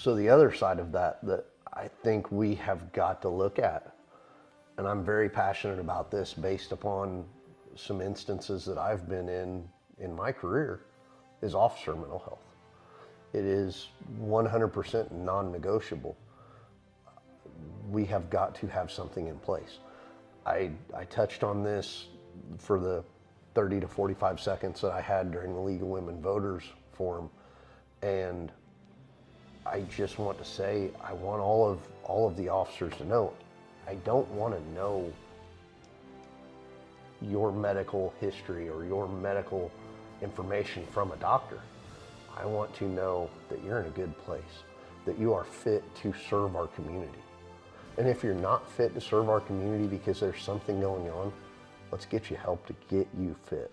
So the other side of that I think we have got to look at, and I'm very passionate about this based upon some instances that I've been in my career, is officer mental health. It is 100% non-negotiable. We have got to have something in place. I touched on this for the 30 to 45 seconds that I had during the League of Women Voters Forum, and I just want to say, I want all of the officers to know, I don't want to know your medical history or your medical information from a doctor. I want to know that you're in a good place, that you are fit to serve our community. And if you're not fit to serve our community because there's something going on, let's get you help to get you fit.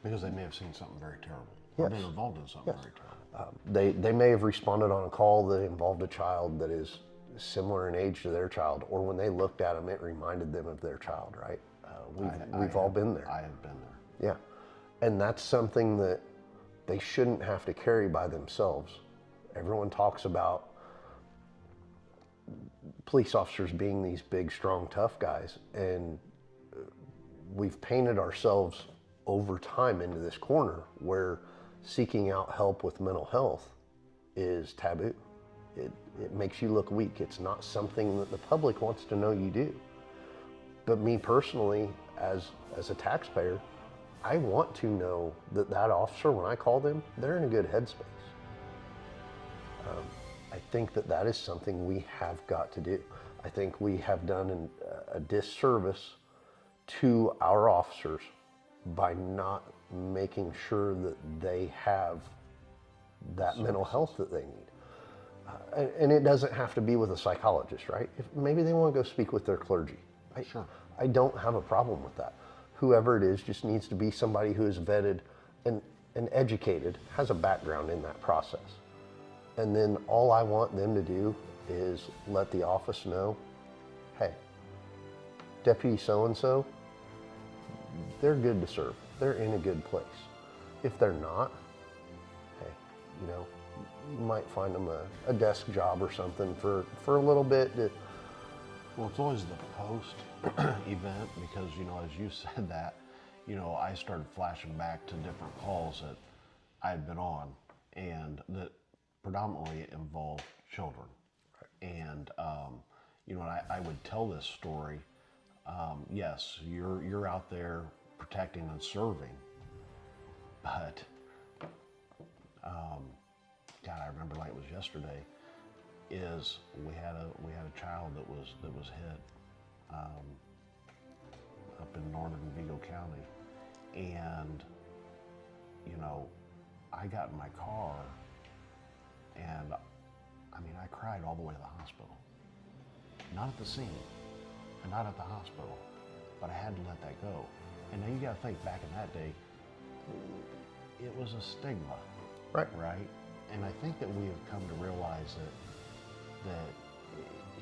Because they may have seen something very terrible. Yes. Or been involved in something very terrible. They may have responded on a call that involved a child that is similar in age to their child, or when they looked at them, it reminded them of their child, right? We've all been there. I have been there. Yeah. And that's something that they shouldn't have to carry by themselves. Everyone talks about police officers being these big, strong, tough guys, and we've painted ourselves over time into this corner where seeking out help with mental health is taboo. It makes you look weak. It's not something that the public wants to know you do. But me personally, as a taxpayer, I want to know that that officer, when I call them, they're in a good headspace. I think that that is something we have got to do. I think we have done a disservice to our officers by not making sure that they have that mental health that they need. And it doesn't have to be with a psychologist, right? If maybe they want to go speak with their clergy. Sure. I don't have a problem with that. Whoever it is just needs to be somebody who is vetted and educated, has a background in that process. And then all I want them to do is let the office know, hey, Deputy so-and-so, they're good to serve. They're in a good place. If they're not, hey, you might find them a desk job or something for a little bit. Well, it's always the post event because, as you said that, I started flashing back to different calls that I had been on and that predominantly involved children. And, I would tell this story. Yes, you're out there protecting and serving, but, God, I remember like it was yesterday, is we had a child that was hit up in northern Vigo County, and I got in my car, and I cried all the way to the hospital. Not at the scene, and not at the hospital, but I had to let that go. And now you got to think back in that day, it was a stigma, Right. right? And I think that we have come to realize that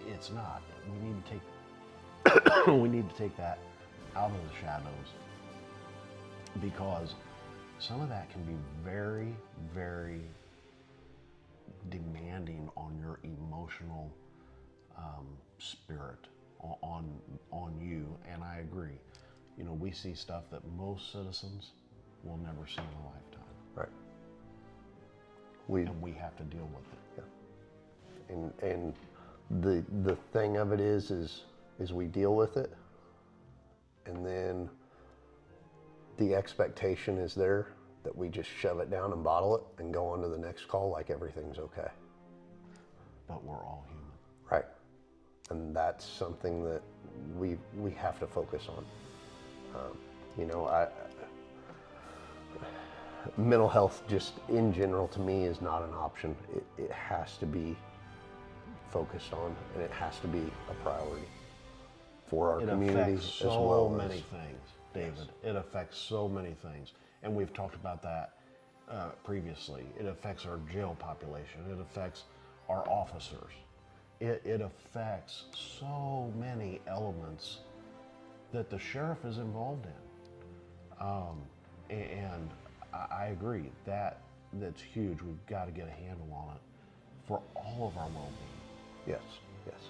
it's not. We need to take we need to take that out of the shadows, because some of that can be very, very demanding on your emotional spirit, on you. And I agree. We see stuff that most citizens will never see in a lifetime. Right. And we have to deal with it. Yeah. And the thing of it is we deal with it, and then the expectation is there that we just shove it down and bottle it and go on to the next call like everything's okay. But we're all human. Right. And that's something that we have to focus on. Mental health just in general to me is not an option. It has to be focused on, and it has to be a priority for our community as well. It affects so many things, David. Yes. It affects so many things. And we've talked about that previously. It affects our jail population. It affects our officers. It affects so many elements that the sheriff is involved in. And I agree, that's huge. We've got to get a handle on it for all of our well-being. Yes, yes.